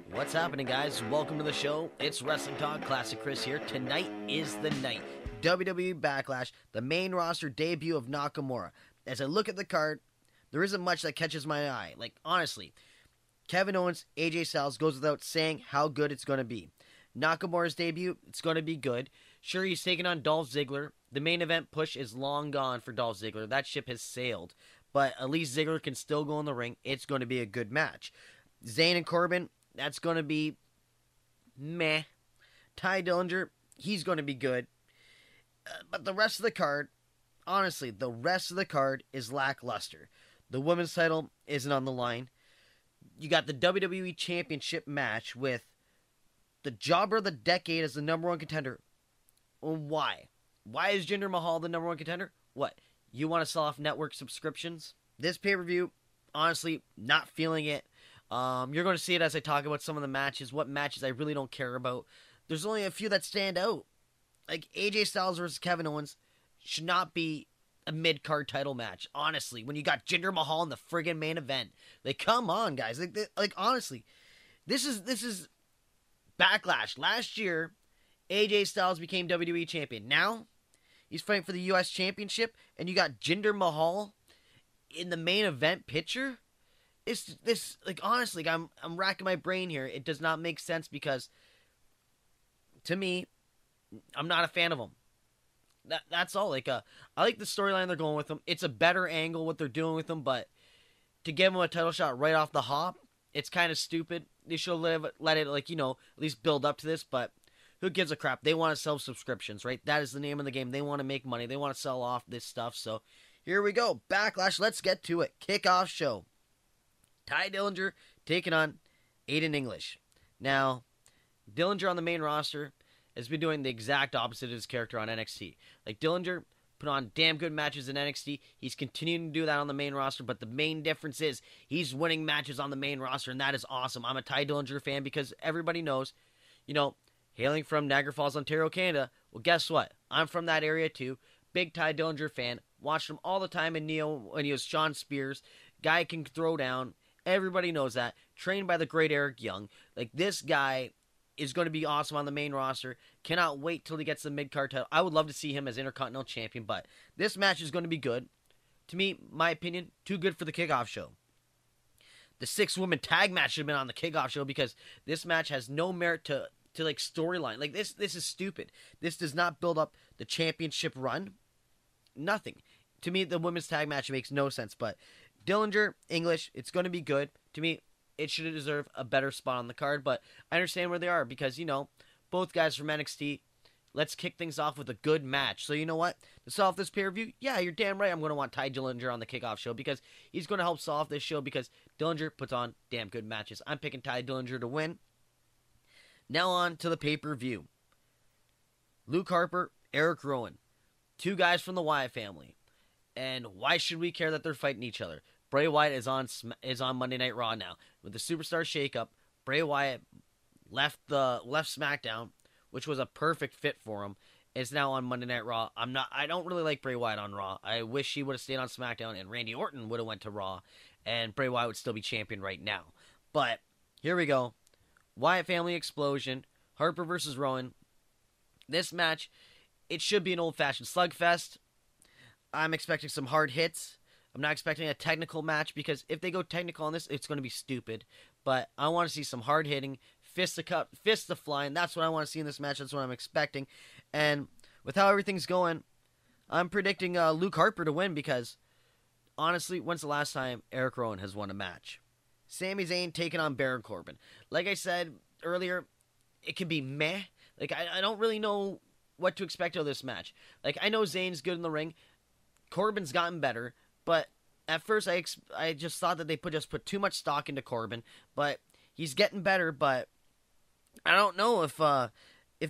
What's happening, guys? Welcome to the show. It's Wrestling Talk. Classic Chris here. Tonight is the night. WWE Backlash, the main roster debut of Nakamura. As I look at the card, there isn't much that catches my eye. Like, honestly, Kevin Owens, AJ Styles goes without saying how good it's going to be. Nakamura's debut, it's going to be good. Sure, he's taking on Dolph Ziggler. The main event push is long gone for Dolph Ziggler. That ship has sailed. But at least Ziggler can still go in the ring. It's going to be a good match. Zayn and Corbin, that's going to be meh. Ty Dillinger, he's going to be good. But the rest of the card, honestly, the rest of the card is lackluster. The women's title isn't on the line. You got the WWE Championship match with the jobber of the decade as the number one contender. Why? Why is Jinder Mahal the number one contender? What? You want to sell off network subscriptions? This pay-per-view, honestly, not feeling it. You're going to see it as I talk about some of the matches, what matches I really don't care about. There's only a few that stand out. Like, AJ Styles versus Kevin Owens should not be a mid-card title match, honestly, when you got Jinder Mahal in the friggin' main event. Like, come on, guys. Like honestly, this is Backlash. Last year, AJ Styles became WWE champion. Now, he's fighting for the U.S. Championship, and you got Jinder Mahal in the main event picture? Like, honestly, I'm racking my brain here. It does not make sense because, to me, I'm not a fan of them. That's all. Like, I like the storyline they're going with them. It's a better angle what they're doing with them, but to give them a title shot right off the hop, it's kind of stupid. They should let it, like, at least build up to this, but who gives a crap? They want to sell subscriptions, right? That is the name of the game. They want to make money. They want to sell off this stuff, so here we go. Backlash, let's get to it. Kickoff show. Ty Dillinger taking on Aiden English. Now, Dillinger on the main roster has been doing the exact opposite of his character on NXT. Like, Dillinger put on damn good matches in NXT. He's continuing to do that on the main roster, but the main difference is he's winning matches on the main roster, and that is awesome. I'm a Ty Dillinger fan because everybody knows, hailing from Niagara Falls, Ontario, Canada, well, guess what? I'm from that area too. Big Ty Dillinger fan. Watched him all the time in Neo when he was Sean Spears. Guy can throw down. Everybody knows that. Trained by the great Erick Young. Like, this guy is going to be awesome on the main roster. Cannot wait till he gets the mid-card title. I would love to see him as Intercontinental Champion, but this match is going to be good. To me, my opinion, too good for the kickoff show. The 6-woman tag match should have been on the kickoff show because this match has no merit to like storyline. Like, this is stupid. This does not build up the championship run. Nothing. To me, the women's tag match makes no sense, but Dillinger, English, it's going to be good. To me, it should deserve a better spot on the card, but I understand where they are because, both guys from NXT. Let's kick things off with a good match. So you know what? To solve this pay-per-view, yeah, you're damn right I'm going to want Ty Dillinger on the kickoff show because he's going to help solve this show because Dillinger puts on damn good matches. I'm picking Ty Dillinger to win. Now on to the pay-per-view. Luke Harper, Erick Rowan. Two guys from the Wyatt family. And why should we care that they're fighting each other? Bray Wyatt is on Monday Night Raw now. With the Superstar shakeup, Bray Wyatt left SmackDown, which was a perfect fit for him. It's now on Monday Night Raw. I don't really like Bray Wyatt on Raw. I wish he would have stayed on SmackDown and Randy Orton would have went to Raw and Bray Wyatt would still be champion right now. But here we go. Wyatt family explosion. Harper versus Rowan. This match, it should be an old-fashioned slugfest. I'm expecting some hard hits. I'm not expecting a technical match because if they go technical on this, it's going to be stupid. But I want to see some hard hitting, fists of flying. That's what I want to see in this match. That's what I'm expecting. And with how everything's going, I'm predicting Luke Harper to win because, honestly, when's the last time Erick Rowan has won a match? Sami Zayn taking on Baron Corbin. Like I said earlier, it can be meh. Like, I don't really know what to expect of this match. Like, I know Zayn's good in the ring. Corbin's gotten better, but at first I just thought that they just put too much stock into Corbin, but he's getting better, but I don't know if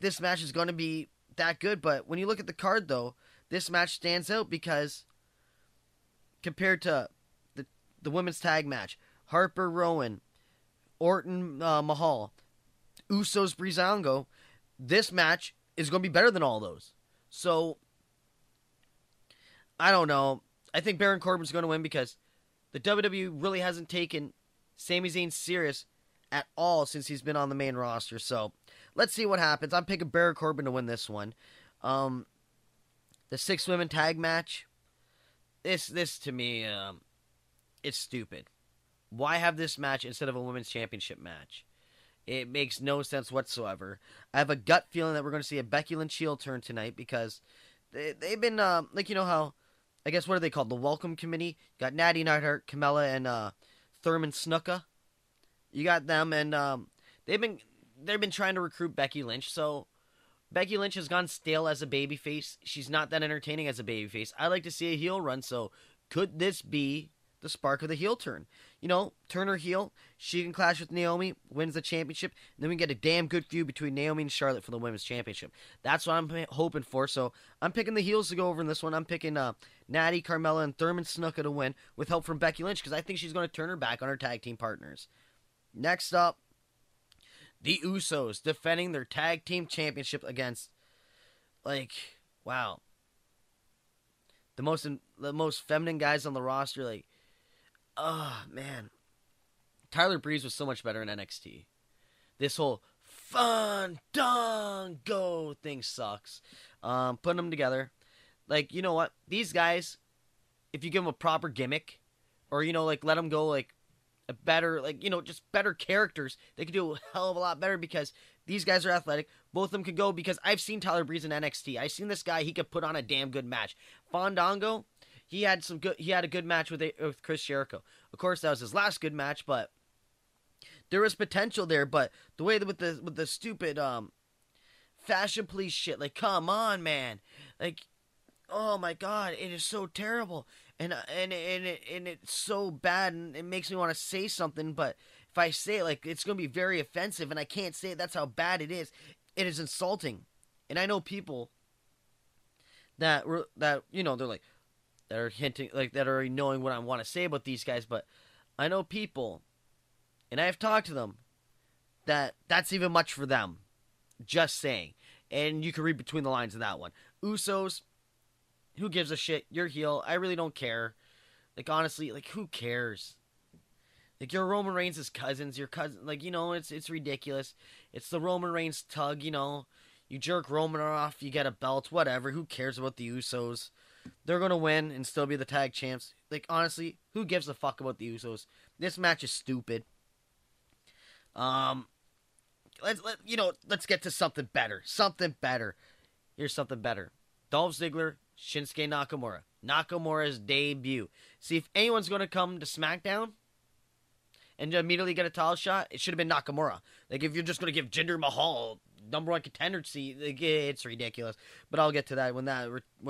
this match is going to be that good, but when you look at the card, though, this match stands out because compared to the women's tag match, Harper, Rowan, Orton, Mahal, Usos, Breezango, this match is going to be better than all those. So, I don't know. I think Baron Corbin's going to win because the WWE really hasn't taken Sami Zayn serious at all since he's been on the main roster. So let's see what happens. I'm picking Baron Corbin to win this one. The 6-women tag match. This to me, it's stupid. Why have this match instead of a women's championship match? It makes no sense whatsoever. I have a gut feeling that we're going to see a Becky Lynch heel turn tonight because they've been, like, you know how, I guess, what are they called? The Welcome Committee? You got Natty Neidhart, Carmella, and Thurman Snuka. You got them, and they've been trying to recruit Becky Lynch, so Becky Lynch has gone stale as a babyface. She's not that entertaining as a babyface. I like to see a heel run, so could this be the spark of the heel turn? You know, turn her heel, she can clash with Naomi, wins the championship, and then we get a damn good feud between Naomi and Charlotte for the women's championship. That's what I'm hoping for, so I'm picking the heels to go over in this one. I'm picking Natty, Carmella, and Thurman Snuka to win with help from Becky Lynch because I think she's going to turn her back on her tag team partners. Next up, the Usos defending their tag team championship against, like, wow, the most feminine guys on the roster. Like, oh man, Tyler Breeze was so much better in NXT. This whole Fandango thing sucks. Putting them together, like, you know what? These guys, if you give them a proper gimmick, or, you know, like, let them go, like, a better, like, you know, just better characters, they could do a hell of a lot better because these guys are athletic. Both of them could go because I've seen Tyler Breeze in NXT. I've seen this guy. He could put on a damn good match. Fandango, he had a good match with Chris Jericho. Of course, that was his last good match, but there was potential there. But the way that with the stupid fashion police shit, like, come on, man, like, oh my god, it is so terrible. And it's so bad, and it makes me want to say something, but if I say it, like, it's going to be very offensive, and I can't say it. That's how bad it is. It is insulting. And I know people that you know, they're like, that are hinting, like, that are already knowing what I want to say about these guys, but I know people, and I have talked to them, that's even much for them. Just saying. And you can read between the lines of that one. Usos, who gives a shit? You're heel. I really don't care. Like, honestly, like, who cares? Like, you're Roman Reigns' cousins. Your cousin, like, you know, it's ridiculous. It's the Roman Reigns tug, you know. You jerk Roman off, you get a belt, whatever. Who cares about the Usos? They're going to win and still be the tag champs. Like, honestly, who gives a fuck about the Usos? This match is stupid. Let's get to something better. Something better. Here's something better. Dolph Ziggler, Shinsuke Nakamura. Nakamura's debut. See, if anyone's going to come to SmackDown and immediately get a title shot, it should have been Nakamura. Like, if you're just going to give Jinder Mahal number one contender seat, like, it's ridiculous. But I'll get to that when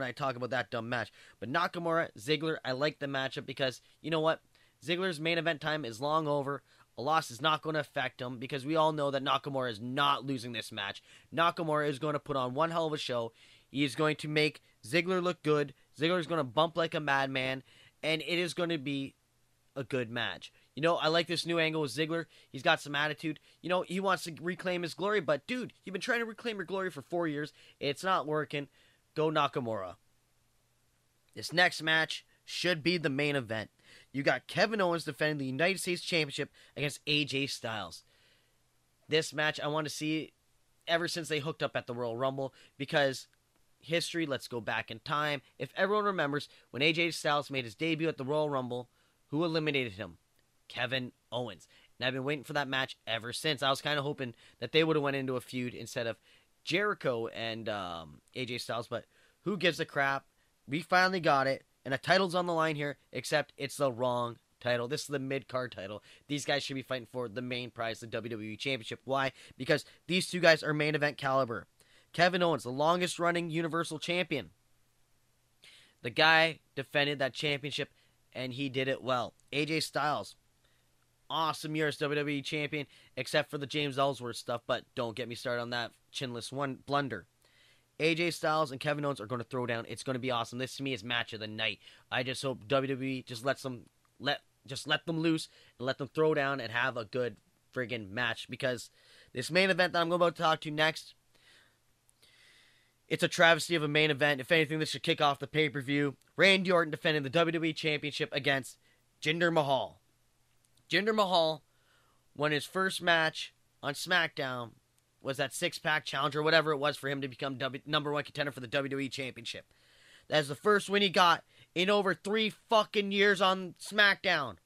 I talk about that dumb match. But Nakamura, Ziggler, I like the matchup because, you know what? Ziggler's main event time is long over. A loss is not going to affect him because we all know that Nakamura is not losing this match. Nakamura is going to put on one hell of a show. He is going to make Ziggler look good. Ziggler is going to bump like a madman, and it is going to be a good match. You know, I like this new angle with Ziggler. He's got some attitude. You know, he wants to reclaim his glory, but dude, you've been trying to reclaim your glory for 4 years. It's not working. Go Nakamura. This next match should be the main event. You got Kevin Owens defending the United States Championship against AJ Styles. This match I want to see ever since they hooked up at the Royal Rumble because history, let's go back in time. If everyone remembers, when AJ Styles made his debut at the Royal Rumble, who eliminated him? Kevin Owens. And I've been waiting for that match ever since. I was kind of hoping that they would have went into a feud instead of Jericho and AJ Styles, but who gives a crap? We finally got it, and a title's on the line here, except it's the wrong title. This is the mid-card title. These guys should be fighting for the main prize, the WWE Championship. Why? Because these two guys are main event caliber. Kevin Owens, the longest-running Universal Champion. The guy defended that championship, and he did it well. AJ Styles, awesome year as WWE Champion, except for the James Ellsworth stuff, but don't get me started on that chinless one blunder. AJ Styles and Kevin Owens are going to throw down. It's going to be awesome. This, to me, is match of the night. I just hope WWE just let them loose and let them throw down and have a good friggin' match, because this main event that I'm about to talk to next, it's a travesty of a main event. If anything, this should kick off the pay-per-view. Randy Orton defending the WWE Championship against Jinder Mahal. Jinder Mahal when his first match on SmackDown was that six-pack challenge or whatever it was for him to become number one contender for the WWE Championship. That's the first win he got in over 3 fucking years on SmackDown.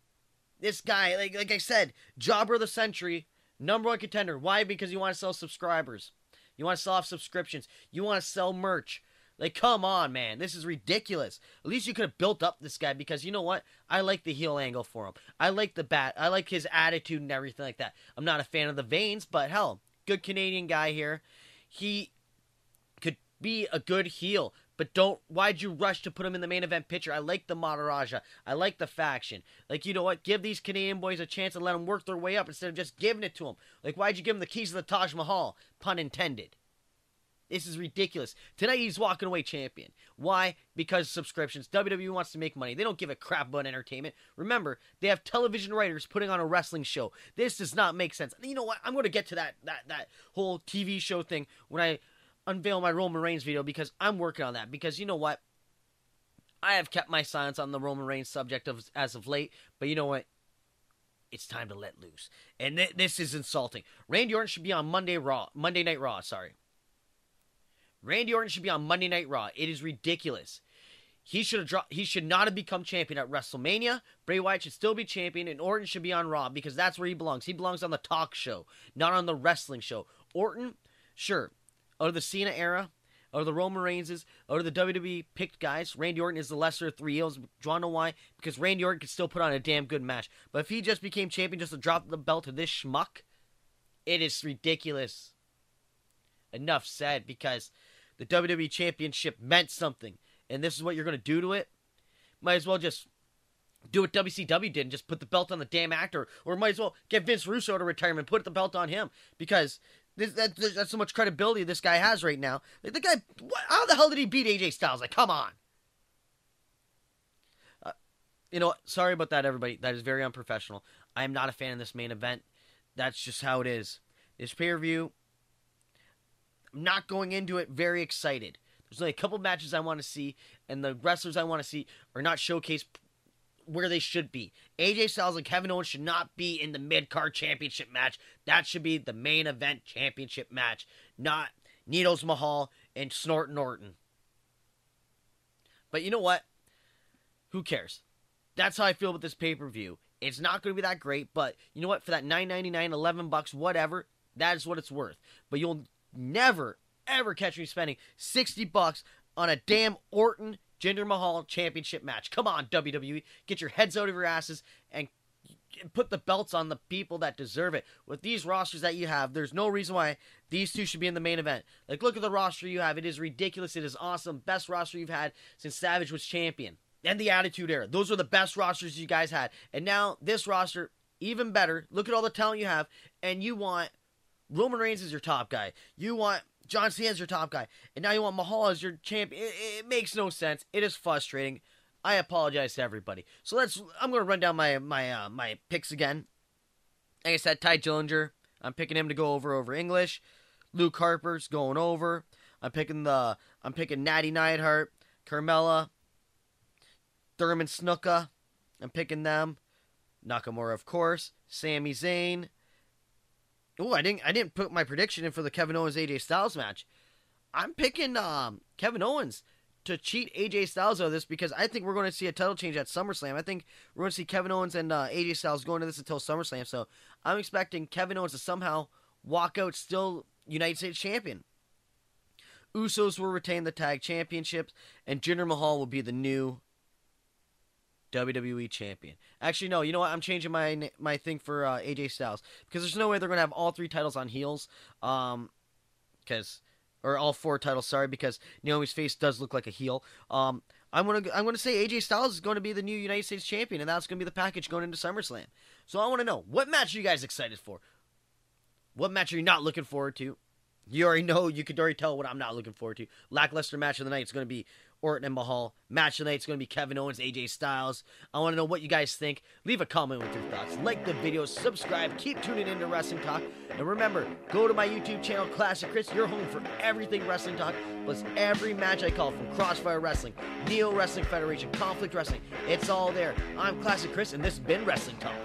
This guy, like I said, jobber of the century, number one contender. Why? Because you want to sell subscribers. You want to sell off subscriptions. You want to sell merch. Like, come on, man. This is ridiculous. At least you could have built up this guy because, you know what? I like the heel angle for him. I like the bat. I like his attitude and everything like that. I'm not a fan of the veins, but hell, good Canadian guy here. He could be a good heel, but why'd you rush to put him in the main event picture? I like the Maharaja. I like the faction. Like, you know what? Give these Canadian boys a chance and let them work their way up instead of just giving it to them. Like, why'd you give him the keys to the Taj Mahal? Pun intended. This is ridiculous. Tonight he's walking away champion. Why? Because subscriptions. WWE wants to make money. They don't give a crap about entertainment. Remember, they have television writers putting on a wrestling show. This does not make sense. You know what? I'm going to get to that whole TV show thing when I unveil my Roman Reigns video because I'm working on that. Because you know what? I have kept my silence on the Roman Reigns subject as of late. But you know what? It's time to let loose. And this is insulting. Randy Orton should be on Monday Night Raw. Randy Orton should be on Monday Night Raw. It is ridiculous. He should not have become champion at WrestleMania. Bray Wyatt should still be champion, and Orton should be on Raw because that's where he belongs. He belongs on the talk show, not on the wrestling show. Orton, sure, out of the Cena era, out of the Roman Reigns, out of the WWE picked guys, Randy Orton is the lesser of 3 heels. Do you want to know why? Because Randy Orton could still put on a damn good match. But if he just became champion just to drop the belt to this schmuck, it is ridiculous. Enough said, because the WWE Championship meant something, and this is what you're going to do to it? Might as well just do what WCW did and just put the belt on the damn actor, or might as well get Vince Russo to retirement, put the belt on him, because that's so much credibility this guy has right now. Like, the guy, how the hell did he beat AJ Styles? Like, come on. You know, sorry about that, everybody. That is very unprofessional. I am not a fan of this main event. That's just how it is. This pay-per-view, I'm not going into it very excited. There's only a couple matches I want to see, and the wrestlers I want to see are not showcased where they should be. AJ Styles and Kevin Owens should not be in the mid-card championship match. That should be the main event championship match, not Needles Mahal and Snorton Orton. But you know what? Who cares? That's how I feel about this pay-per-view. It's not going to be that great, but you know what? For that $9.99, $11, whatever, that is what it's worth. But you'll never, ever catch me spending $60 on a damn Orton Jinder Mahal championship match. Come on, WWE. Get your heads out of your asses and put the belts on the people that deserve it. With these rosters that you have, there's no reason why these two should be in the main event. Like, look at the roster you have. It is ridiculous. It is awesome. Best roster you've had since Savage was champion. And the Attitude Era. Those were the best rosters you guys had. And now, this roster, even better. Look at all the talent you have. And you want Roman Reigns as your top guy. You want John Cena as your top guy. And now you want Mahal as your champion. It makes no sense. It is frustrating. I apologize to everybody. So I'm going to run down my picks again. Like I said, Ty Dillinger. I'm picking him to go over English. Luke Harper's going over. I'm picking Natty Neidhart, Carmella, Thurman Snuka. I'm picking them. Nakamura, of course. Sami Zayn. Oh, I didn't put my prediction in for the Kevin Owens AJ Styles match. I'm picking Kevin Owens to cheat AJ Styles out of this because I think we're going to see a title change at SummerSlam. I think we're going to see Kevin Owens and AJ Styles going to this until SummerSlam. So I'm expecting Kevin Owens to somehow walk out still United States champion. Usos will retain the tag championships, and Jinder Mahal will be the new WWE champion. Actually, no, you know what? I'm changing my thing for AJ Styles because there's no way they're going to have all 3 titles on heels. Or all 4 titles, sorry, because Naomi's face does look like a heel. I'm gonna say AJ Styles is going to be the new United States champion, and that's going to be the package going into SummerSlam. So I want to know, what match are you guys excited for? What match are you not looking forward to? You already know, you could already tell what I'm not looking forward to. Lackluster match of the night, it's going to be Orton and Mahal. Match of the night, it's going to be Kevin Owens, AJ Styles. I want to know what you guys think. Leave a comment with your thoughts. Like the video, subscribe, keep tuning into Wrestling Talk. And remember, go to my YouTube channel, Classic Chris, your home for everything Wrestling Talk, plus every match I call from Crossfire Wrestling, Neo Wrestling Federation, Conflict Wrestling. It's all there. I'm Classic Chris, and this has been Wrestling Talk.